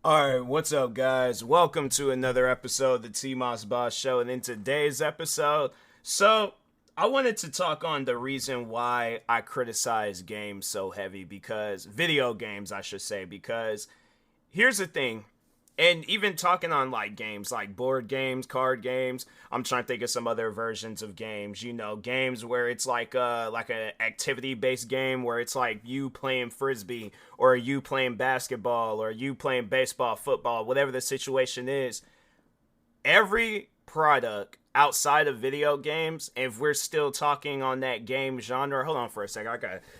Alright, what's up, guys? Welcome to another episode of the TMossBoss Show. And in today's episode, I wanted to talk on the reason why I criticize games so heavy, because video games, I should say, because here's the thing. And even talking on like games like board games, card games, I'm trying to think of some other versions of games, games where it's like an activity based game where it's like you playing frisbee or you playing basketball or you playing baseball, football, whatever the situation is. Every product outside of video games, if we're still talking on that game genre, hold on for a second,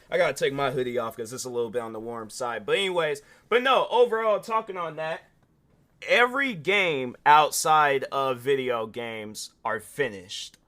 I gotta take my hoodie off because it's a little bit on the warm side. But anyways, no, overall talking on that, every game outside of video games are finished.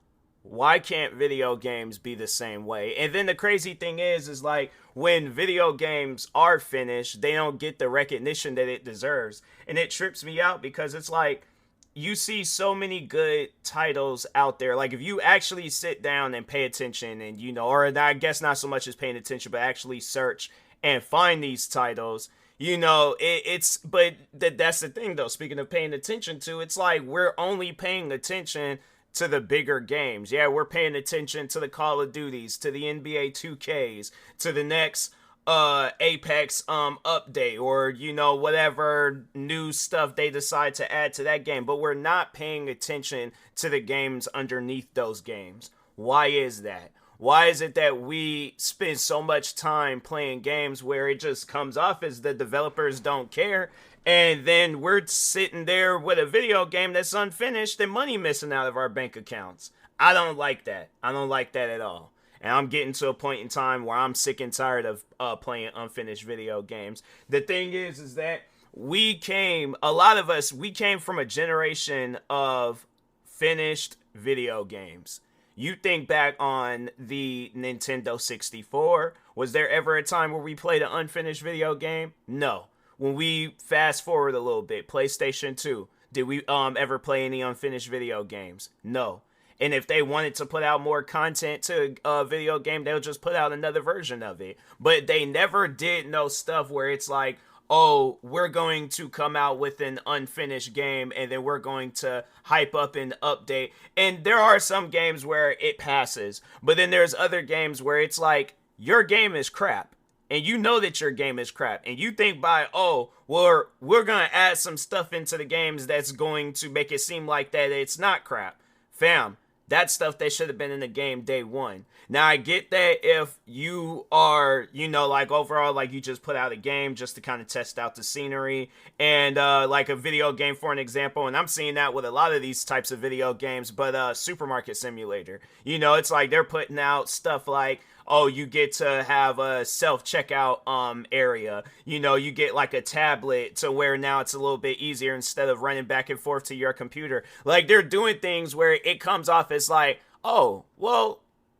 Why can't video games be the same way? And then the crazy thing is like when video games are finished, they don't get the recognition that it deserves. And it trips me out because it's like you see so many good titles out there. Like if you actually sit down and pay attention and, or I guess not so much as paying attention, but actually search and find these titles, that's the thing though. Speaking of paying attention to, it's like we're only paying attention to the bigger games. Yeah, we're paying attention to the Call of Duties, to the NBA 2Ks, to the next Apex update, or whatever new stuff they decide to add to that game. But we're not paying attention to the games underneath those games. Why is that? Why is it that we spend so much time playing games where it just comes off as the developers don't care, and then we're sitting there with a video game that's unfinished and money missing out of our bank accounts? I don't like that. I don't like that at all. And I'm getting to a point in time where I'm sick and tired of playing unfinished video games. The thing is that a lot of us came from a generation of finished video games. You think back on the Nintendo 64, was there ever a time where we played an unfinished video game? No. When we fast forward a little bit, PlayStation 2, did we ever play any unfinished video games? No. And if they wanted to put out more content to a video game, they'll just put out another version of it. But they never did no stuff where it's like, oh, we're going to come out with an unfinished game and then we're going to hype up and update. And there are some games where it passes, but then there's other games where it's like, your game is crap. And you know that your game is crap. And you think we're going to add some stuff into the games that's going to make it seem like that it's not crap. Fam, that's stuff that should have been in the game day one. Now, I get that if you are, like overall, like you just put out a game just to kind of test out the scenery and like a video game, for an example. And I'm seeing that with a lot of these types of video games, but Supermarket Simulator, it's like they're putting out stuff like, oh, you get to have a self-checkout area. You get like a tablet to where now it's a little bit easier instead of running back and forth to your computer. Like they're doing things where it comes off as like, oh, well,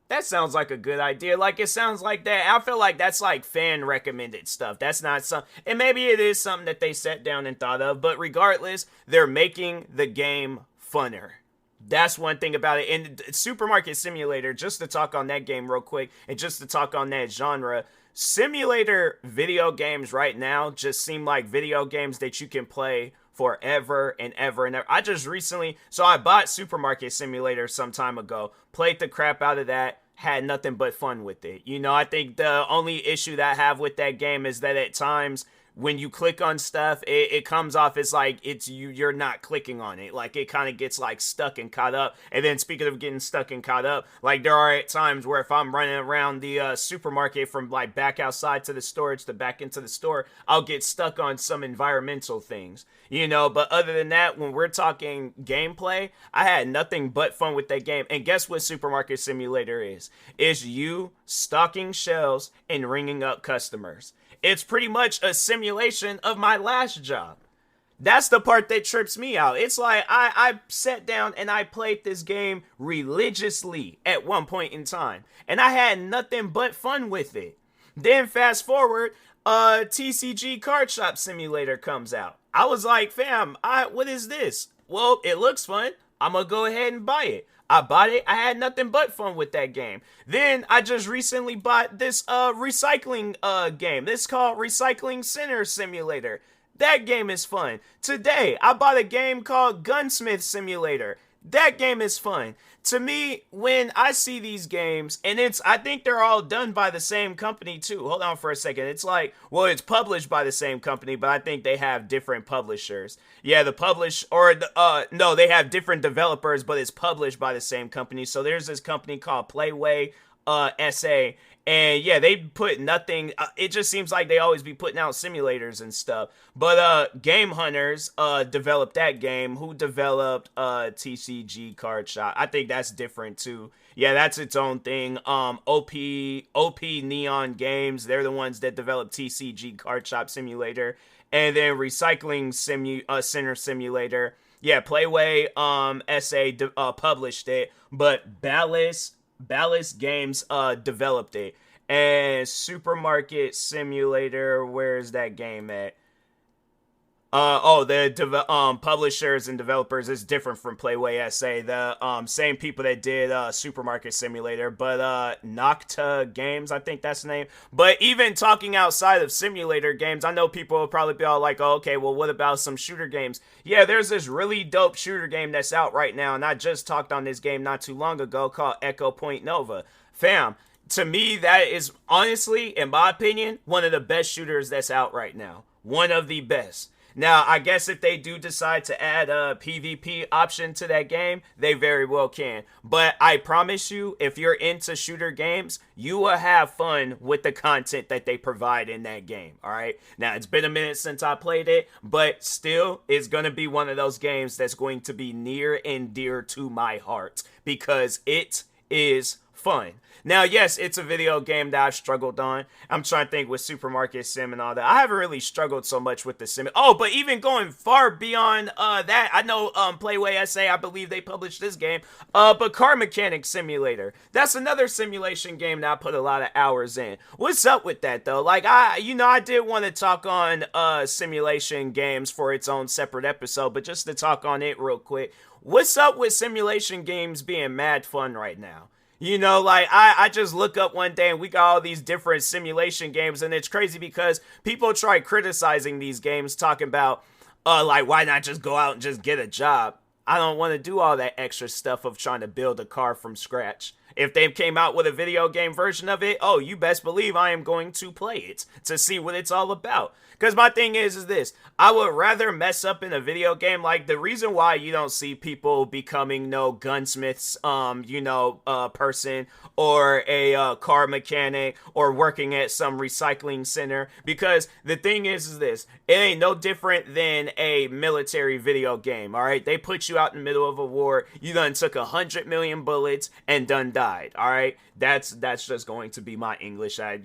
that sounds like a good idea. Like it sounds like that. I feel like that's like fan recommended stuff. That's not something, and maybe it is something that they sat down and thought of, but regardless, they're making the game funner. That's one thing about it. And Supermarket Simulator, just to talk on that game real quick, and just to talk on that genre, simulator video games right now just seem like video games that you can play forever and ever and ever. I bought Supermarket Simulator some time ago, played the crap out of that, had nothing but fun with it. I think the only issue that I have with that game is that at times when you click on stuff, it comes off as like you're not clicking on it. Like it kind of gets like stuck and caught up. And then speaking of getting stuck and caught up, like there are at times where if I'm running around the supermarket from like back outside to the storage to back into the store, I'll get stuck on some environmental things, But other than that, when we're talking gameplay, I had nothing but fun with that game. And guess what Supermarket Simulator is? It's you stocking shelves and ringing up customers. It's pretty much a simulation of my last job. That's the part that trips me out. It's like I sat down and I played this game religiously at one point in time, and I had nothing but fun with it. Then fast forward, TCG Card Shop Simulator comes out. I was like, fam, what is this? Well, it looks fun. I'm gonna go ahead and buy it. I bought it. I had nothing but fun with that game. Then I just recently bought this recycling game. This is called Recycling Center Simulator. That game is fun. Today, I bought a game called Gunsmith Simulator. That game is fun. To me, when I see these games, and I think they're all done by the same company too. Hold on for a second. It's like, well, it's published by the same company, but I think they have different publishers. Yeah, no, they have different developers, but it's published by the same company. So there's this company called Playway, SA, and yeah, they put nothing. It just seems like they always be putting out simulators and stuff. But Game Hunters developed that game. Who developed TCG Card Shop? I think that's different too. Yeah, that's its own thing. OP Neon Games. They're the ones that developed TCG Card Shop Simulator, and then Recycling Center Simulator. Yeah, Playway SA published it, but Ballast Games developed it. And Supermarket Simulator, where's that game at? The publishers and developers is different from Playway SA. The same people that did Supermarket Simulator, but Nocta Games, I think that's the name. But even talking outside of simulator games, I know people will probably be all like, oh, okay, well, what about some shooter games? Yeah, there's this really dope shooter game that's out right now, and I just talked on this game not too long ago called Echo Point Nova. Fam, to me, that is honestly, in my opinion, one of the best shooters that's out right now. One of the best. Now, I guess if they do decide to add a PvP option to that game, they very well can. But I promise you, if you're into shooter games, you will have fun with the content that they provide in that game, all right? Now, it's been a minute since I played it, but still, it's going to be one of those games that's going to be near and dear to my heart because it is fun. Now, yes, it's a video game that I've struggled on. I'm trying to think with Supermarket Sim and all that. I haven't really struggled so much with the sim. Oh, but even going far beyond that, I know Playway SA, I believe they published this game. But Car Mechanic Simulator. That's another simulation game that I put a lot of hours in. What's up with that, though? Like, I did want to talk on simulation games for its own separate episode, but just to talk on it real quick. What's up with simulation games being mad fun right now? You know, like, I just look up one day and we got all these different simulation games, and it's crazy because people try criticizing these games, talking about, like, why not just go out and just get a job? I don't want to do all that extra stuff of trying to build a car from scratch. If they came out with a video game version of it, oh, you best believe I am going to play it to see what it's all about. Because my thing is this, I would rather mess up in a video game. Like, the reason why you don't see people becoming no gunsmiths, person, or a car mechanic, or working at some recycling center, because the thing is this, it ain't no different than a military video game, alright? They put you out in the middle of a war, you done took 100 million bullets, and done died, alright? That's just going to be my English. I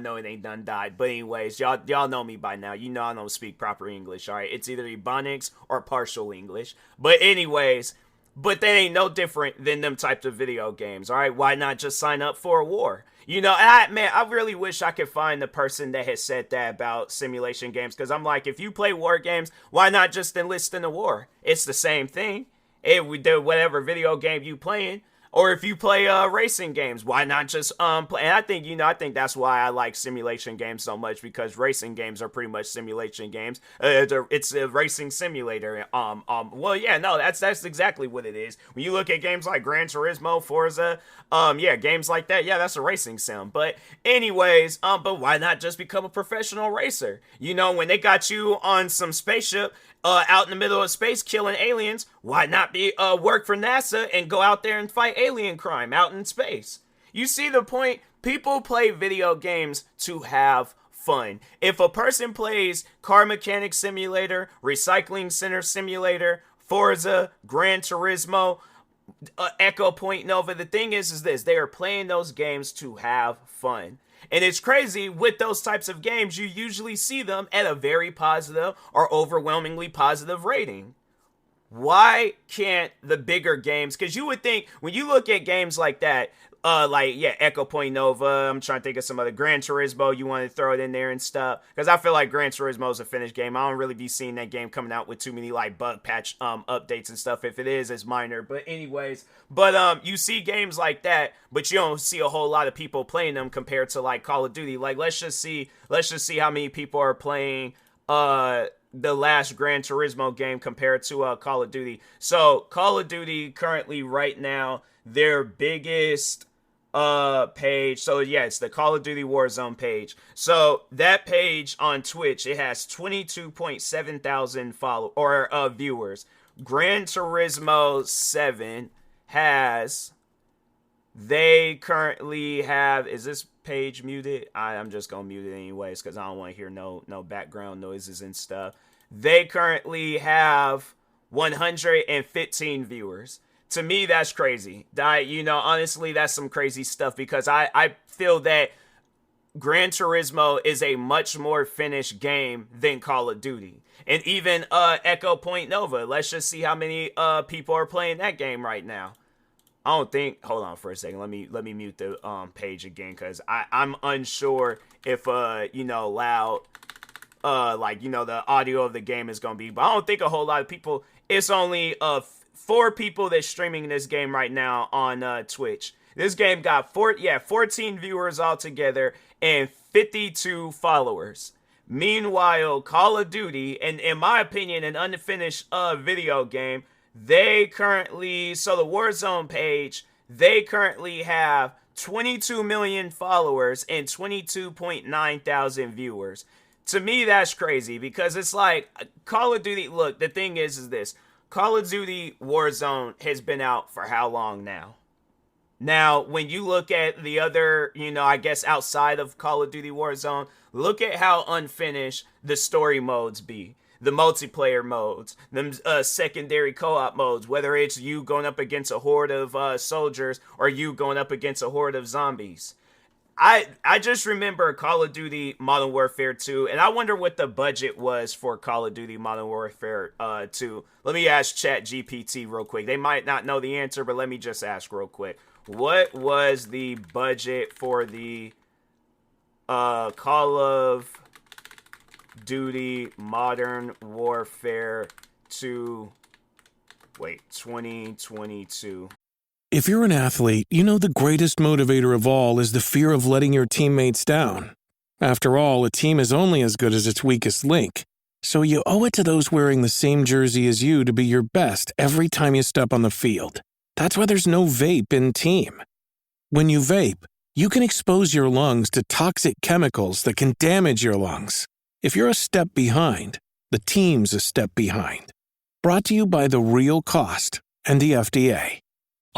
know it ain't done died, but anyways, y'all know me by now. You know I don't speak proper English, all right? It's either Ebonics or partial English. But anyways, that ain't no different than them types of video games, all right? Why not just sign up for a war? You know, I really wish I could find the person that has said that about simulation games, because I'm like, if you play war games, why not just enlist in a war? It's the same thing. Whatever video game you playing. Or if you play racing games, why not just play? And I think that's why I like simulation games so much, because racing games are pretty much simulation games. It's a racing simulator. Well, yeah, no, that's exactly what it is. When you look at games like Gran Turismo, Forza, games like that, yeah, that's a racing sim. But anyways, but why not just become a professional racer? You know, when they got you on some spaceship, out in the middle of space killing aliens, why not work for NASA and go out there and fight alien crime out in space? You see the point? People play video games to have fun. If a person plays Car Mechanic Simulator, Recycling Center Simulator, Forza, Gran Turismo, Echo Point Nova, the thing is this, they are playing those games to have fun. And it's crazy, with those types of games, you usually see them at a very positive or overwhelmingly positive rating. Why can't the bigger games, because you would think, when you look at games like that, Echo Point Nova, I'm trying to think of some other, Gran Turismo, you want to throw it in there and stuff, because I feel like Gran Turismo is a finished game. I don't really be seeing that game coming out with too many, like, bug patch updates and stuff. If it is, it's minor, but anyways, you see games like that, but you don't see a whole lot of people playing them compared to, like, Call of Duty. Like, let's just see how many people are playing the last Gran Turismo game compared to Call of Duty. So Call of Duty currently right now, their biggest page. So yeah, it's the Call of Duty Warzone page. So that page on Twitch, it has 22.7 thousand viewers. Gran Turismo 7 has, they currently have, is this page muted? I'm just gonna mute it anyways because I don't want to hear no background noises and stuff. They currently have 115 viewers. To me, that's crazy. Honestly, that's some crazy stuff because I feel that Gran Turismo is a much more finished game than Call of Duty. And even Echo Point Nova, let's just see how many people are playing that game right now. I don't think, hold on for a second, let me mute the page again because I'm unsure if loud the audio of the game is gonna be, but I don't think a whole lot of people. It's only 4 people that's streaming this game right now on Twitch. This game got 14 viewers altogether and 52 followers. Meanwhile, Call of Duty, and in my opinion, an unfinished video game, they currently, so the Warzone page, they currently have 22 million followers and 22.9 thousand viewers. To me, that's crazy because it's like Call of Duty. Look, the thing is this. Call of Duty Warzone has been out for how long now? Now, when you look at the other, I guess outside of Call of Duty Warzone, look at how unfinished the story modes be. The multiplayer modes, them secondary co-op modes, whether it's you going up against a horde of soldiers or you going up against a horde of zombies. I just remember Call of Duty Modern Warfare 2, and I wonder what the budget was for Call of Duty Modern Warfare 2. Let me ask ChatGPT real quick. They might not know the answer, but let me just ask real quick. What was the budget for the Call of Duty Modern Warfare 2, 2022? If you're an athlete, you know the greatest motivator of all is the fear of letting your teammates down. After all, a team is only as good as its weakest link. So you owe it to those wearing the same jersey as you to be your best every time you step on the field. That's why there's no vape in team. When you vape, you can expose your lungs to toxic chemicals that can damage your lungs. If you're a step behind, the team's a step behind. Brought to you by The Real Cost and the FDA.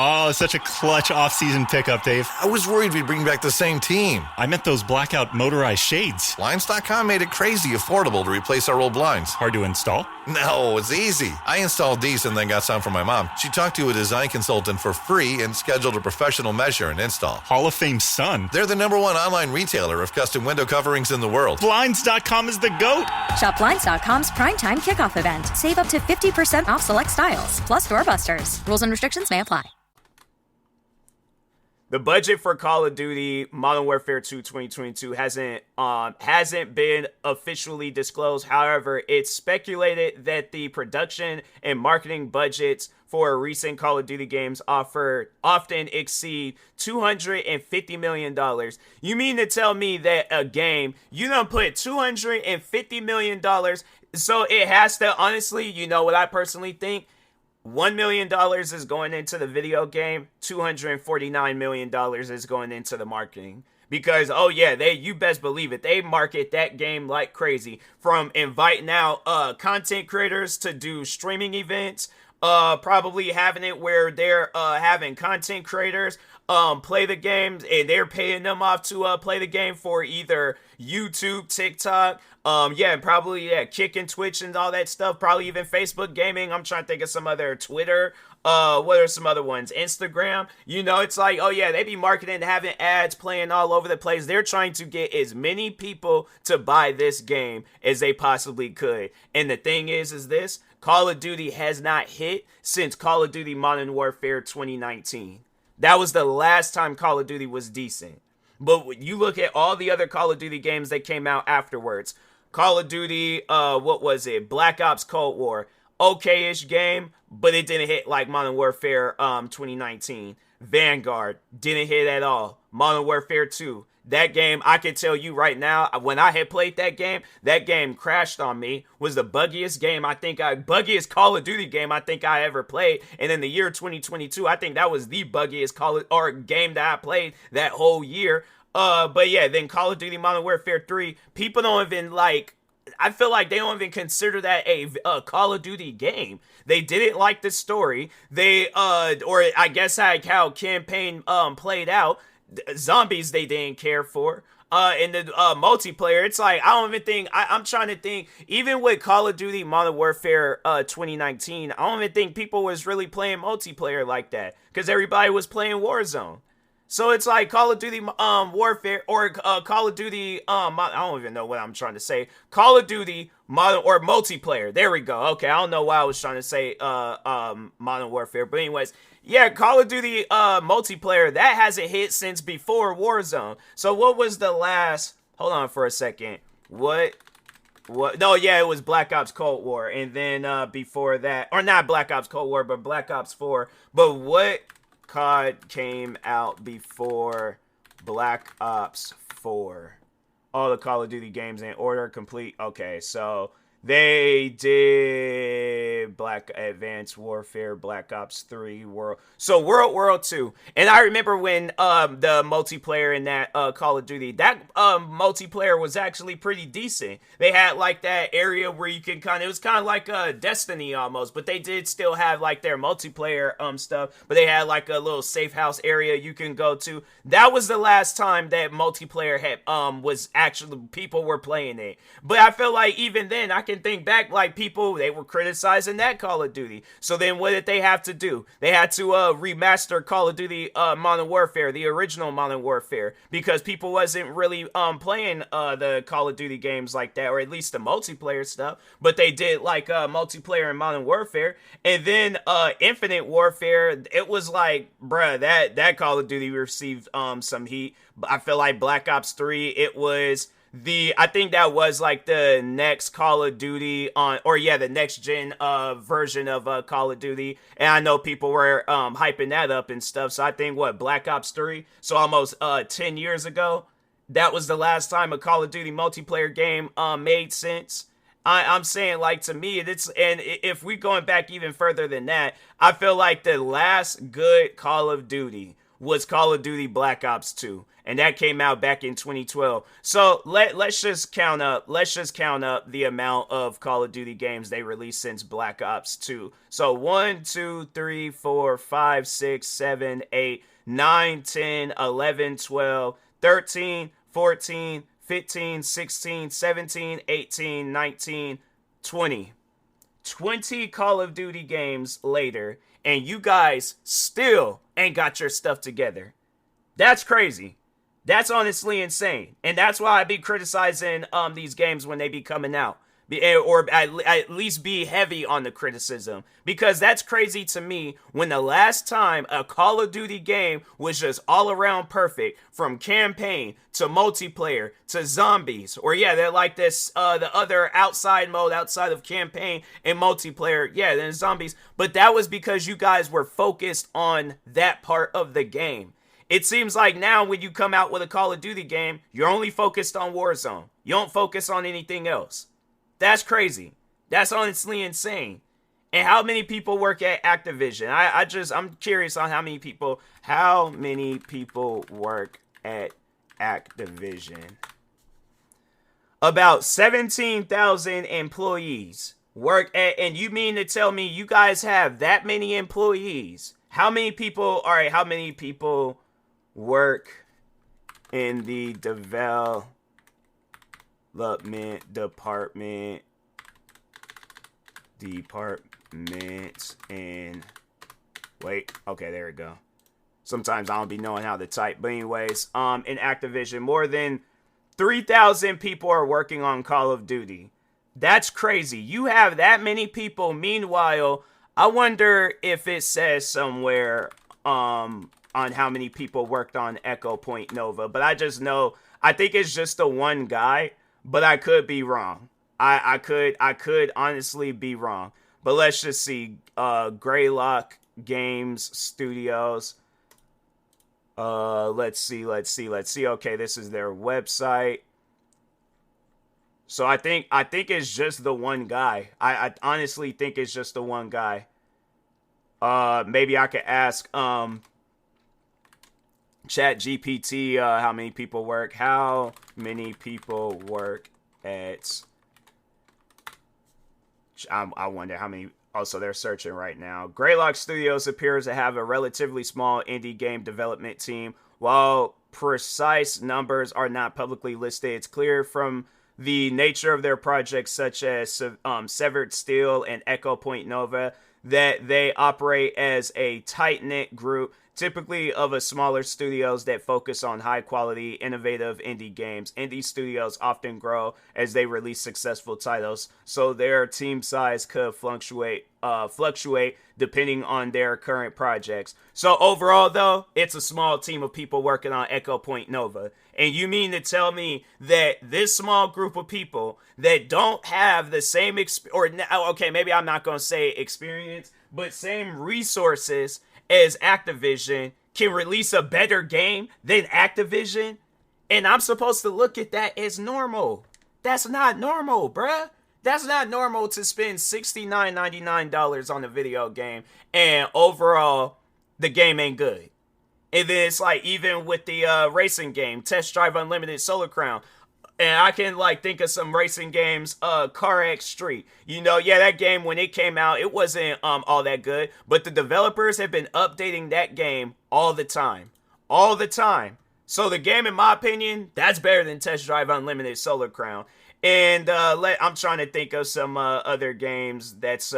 Oh, such a clutch off-season pickup, Dave. I was worried we'd bring back the same team. I meant those blackout motorized shades. Blinds.com made it crazy affordable to replace our old blinds. Hard to install? No, it's easy. I installed these and then got some for my mom. She talked to a design consultant for free and scheduled a professional measure and install. Hall of Fame son. They're the #1 online retailer of custom window coverings in the world. Blinds.com is the GOAT. Shop Blinds.com's primetime kickoff event. Save up to 50% off select styles, plus doorbusters. Rules and restrictions may apply. The budget for Call of Duty Modern Warfare 2 2022 hasn't been officially disclosed. However, it's speculated that the production and marketing budgets for recent Call of Duty games often exceed $250 million. You mean to tell me that a game, you done put $250 million, so it has to, honestly, you know what I personally think? $1 million is going into the video game. $249 million is going into the marketing. Because, oh yeah, you best believe it. They market that game like crazy. From inviting out content creators to do streaming events. Probably having it where they're having content creators play the games and they're paying them off to play the game for either YouTube, TikTok, Kick and Twitch and all that stuff. Probably even Facebook gaming. I'm trying to think of some other Twitter. What are some other ones? Instagram. It's like, oh yeah, they be marketing, having ads playing all over the place. They're trying to get as many people to buy this game as they possibly could. And the thing is this, Call of Duty has not hit since Call of Duty Modern Warfare 2019. That was the last time Call of Duty was decent. But when you look at all the other Call of Duty games that came out afterwards, Call of Duty, Black Ops Cold War, okay-ish game, but it didn't hit like Modern Warfare 2019. Vanguard didn't hit at all. Modern Warfare 2 That game, I can tell you right now, when I had played that game crashed on me. Was the buggiest Call of Duty game I think I ever played. And in the year 2022, I think that was the buggiest game that I played that whole year. But yeah, then Call of Duty Modern Warfare 3, people don't even I feel like they don't even consider that a Call of Duty game. They didn't like the story. Or I guess how campaign played out. Zombies they didn't care for. In the multiplayer, it's like I don't even think I'm trying to think. Even with Call of Duty Modern Warfare 2019, I don't even think people was really playing multiplayer like that because everybody was playing Warzone. So it's like Call of Duty Warfare or Call of Duty I don't even know what I'm trying to say. Call of Duty Modern or multiplayer. There we go. Okay, I don't know why I was trying to say Modern Warfare, but anyways, yeah, Call of Duty multiplayer that hasn't hit since before Warzone. So what was the last? Hold on for a second. What? No, yeah, it was Black Ops Cold War, and then before that, or not Black Ops Cold War, but Black Ops 4. But what COD came out before Black Ops 4? All the Call of Duty games in order, complete. Okay, so they did Black Advanced Warfare, Black Ops 3, World 2. And I remember when the multiplayer in that Call of Duty, that multiplayer was actually pretty decent. They had like that area where you can it was kind of like Destiny almost, but they did still have like their multiplayer stuff, but they had like a little safe house area you can go to. That was the last time that multiplayer had was actually people were playing it. But I feel like even then I can think back, like people, they were criticizing that Call of Duty. So then what did they have to do? They had to remaster Call of Duty Modern Warfare, the original Modern Warfare, because people wasn't really playing the Call of Duty games like that, or at least the multiplayer stuff. But they did like multiplayer in Modern Warfare. And then Infinite Warfare, it was like, bruh, that Call of Duty received some heat. I feel like Black Ops 3, it was I think that was like the next Call of Duty the next gen version of Call of Duty, and I know people were hyping that up and stuff. So I think Black Ops 3, so almost 10 years ago, that was the last time a Call of Duty multiplayer game made sense. I'm saying, like, to me, and if we going back even further than that, I feel like the last good Call of Duty was Call of Duty Black Ops 2. And that came out back in 2012. So let's just count up the amount of Call of Duty games they released since Black Ops 2. So 1, 2, 3, 4, 5, 6, 7, 8, 9, 10, 11, 12, 13, 14, 15, 16, 17, 18, 19, 20. 20 Call of Duty games later, and you guys still ain't got your stuff together. That's crazy. That's honestly insane. And that's why I be criticizing these games when they be coming out. Or at least be heavy on the criticism. Because that's crazy to me when the last time a Call of Duty game was just all around perfect. From campaign to multiplayer to zombies. Or yeah, they're like this, the other outside mode outside of campaign and multiplayer. Yeah, then zombies. But that was because you guys were focused on that part of the game. It seems like now when you come out with a Call of Duty game, you're only focused on Warzone. You don't focus on anything else. That's crazy. That's honestly insane. And how many people work at Activision? I'm curious on how many people work at Activision. About 17,000 employees work at, and you mean to tell me you guys have that many employees? How many people work in the development department and wait, okay, there we go. Sometimes I don't be knowing how to type, but anyways, in Activision, more than 3,000 people are working on Call of Duty. That's crazy. You have that many people. Meanwhile, I wonder if it says somewhere on how many people worked on Echo Point Nova, but I just know, I think it's just the one guy, but I could be wrong. I could honestly be wrong. But let's just see. Greylock Games Studios. Let's see. Okay, this is their website. So I think it's just the one guy. I honestly think it's just the one guy. Maybe I could ask Chat GPT how many people work. How many people work at? I wonder how many. Also, they're searching right now. Greylock Studios appears to have a relatively small indie game development team. While precise numbers are not publicly listed, it's clear from the nature of their projects, such as Severed Steel and Echo Point Nova, that they operate as a tight-knit group, typically of a smaller studios that focus on high-quality, innovative indie games. Indie studios often grow as they release successful titles, so their team size could fluctuate depending on their current projects. So overall, though, it's a small team of people working on Echo Point Nova. And you mean to tell me that this small group of people that don't have the same okay, maybe I'm not going to say experience, but same resources as Activision can release a better game than Activision? And I'm supposed to look at that as normal. That's not normal, bruh. That's not normal to spend $69.99 on a video game and overall the game ain't good. And then it's like even with the racing game, Test Drive Unlimited Solar Crown. And I can like think of some racing games, Car X Street. You know, yeah, that game when it came out, it wasn't all that good. But the developers have been updating that game all the time. All the time. So the game, in my opinion, that's better than Test Drive Unlimited Solar Crown. And I'm trying to think of some other games that's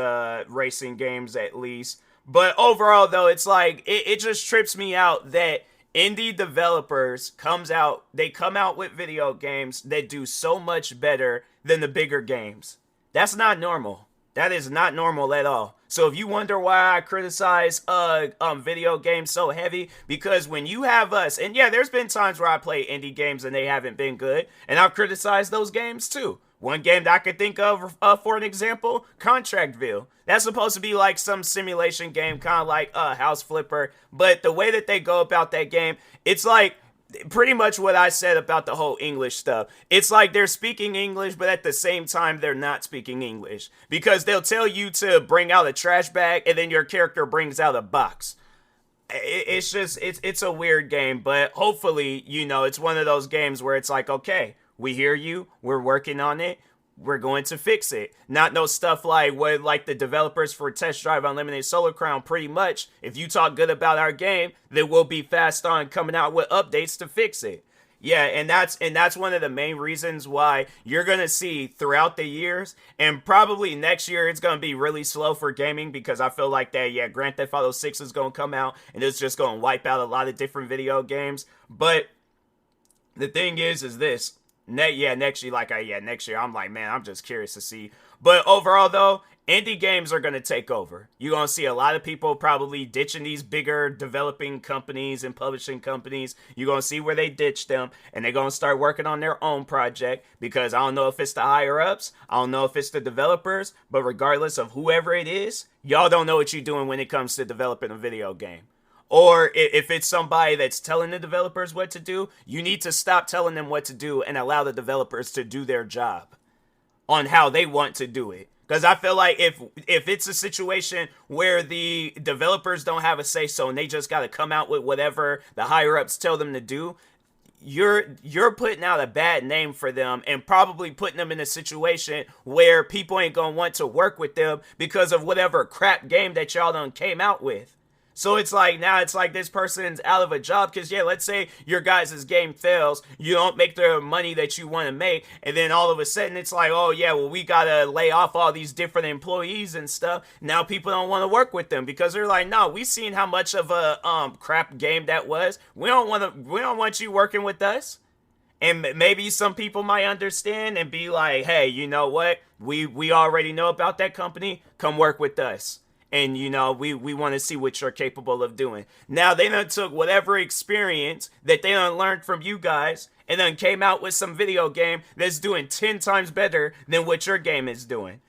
racing games at least. But overall, though, it's like it just trips me out that indie developers come out with video games that do so much better than the bigger games. That's not normal. That is not normal at all. So if you wonder why I criticize video games so heavy, because when you have us, and yeah, there's been times where I play indie games and they haven't been good, and I've criticized those games too. One game that I could think of for an example, Contractville. That's supposed to be like some simulation game, kind of like House Flipper, but the way that they go about that game, it's like pretty much what I said about the whole English stuff. It's like they're speaking English, but at the same time, they're not speaking English. Because they'll tell you to bring out a trash bag, and then your character brings out a box. It's a weird game, but hopefully, you know, it's one of those games where it's like, okay, we hear you, we're working on it, we're going to fix it. Not no stuff like what like the developers for Test Drive Unlimited Solar Crown, pretty much, if you talk good about our game, then we'll be fast on coming out with updates to fix it. Yeah, and that's one of the main reasons why you're going to see throughout the years, and probably next year it's going to be really slow for gaming, because I feel like that, yeah, Grand Theft Auto 6 is going to come out, and it's just going to wipe out a lot of different video games. But the thing is this. Next year, I'm like, man, I'm just curious to see. But overall, though, indie games are going to take over. You're going to see a lot of people probably ditching these bigger developing companies and publishing companies. You're going to see where they ditch them, and they're going to start working on their own project, because I don't know if it's the higher-ups, I don't know if it's the developers, but regardless of whoever it is, y'all don't know what you're doing when it comes to developing a video game. Or if it's somebody that's telling the developers what to do, you need to stop telling them what to do and allow the developers to do their job on how they want to do it. Because I feel like if it's a situation where the developers don't have a say-so and they just got to come out with whatever the higher-ups tell them to do, you're putting out a bad name for them and probably putting them in a situation where people ain't going to want to work with them because of whatever crap game that y'all done came out with. So it's like, now it's like this person's out of a job because, yeah, let's say your guys' game fails, you don't make the money that you want to make, and then all of a sudden it's like, oh, yeah, well, we got to lay off all these different employees and stuff. Now people don't want to work with them because they're like, no, we seen how much of a crap game that was. We don't want you working with us. And maybe some people might understand and be like, hey, you know what? We already know about that company. Come work with us. And, you know, we want to see what you're capable of doing. Now, they done took whatever experience that they done learned from you guys and then came out with some video game that's doing 10 times better than what your game is doing.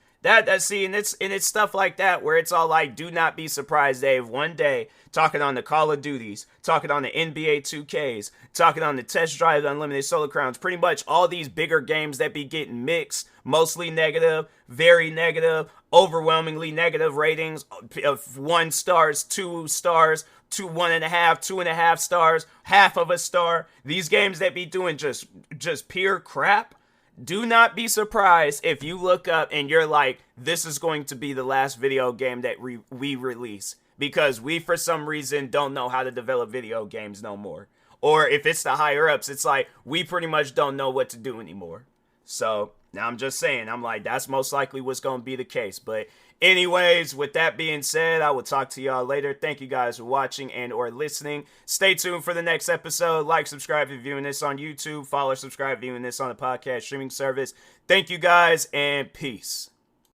See, and it's stuff like that where it's all like, do not be surprised, Dave. One day, talking on the Call of Duties, talking on the NBA 2Ks, talking on the Test Drive, Unlimited Solar Crowns, pretty much all these bigger games that be getting mixed, mostly negative, very negative, overwhelmingly negative ratings of 1 stars, 2 stars, 1.5, 2.5 stars, half of a star. These games that be doing just pure crap. Do not be surprised if you look up and you're like, this is going to be the last video game that we release. Because we, for some reason, don't know how to develop video games no more. Or if it's the higher ups, it's like, we pretty much don't know what to do anymore. So, now I'm just saying, I'm like, that's most likely what's going to be the case. But anyways, with that being said, I will talk to y'all later. Thank you guys for watching and or listening. Stay tuned for the next episode. Like, subscribe if you're viewing this on YouTube. Follow, subscribe, viewing this on the podcast streaming service. Thank you guys, and peace.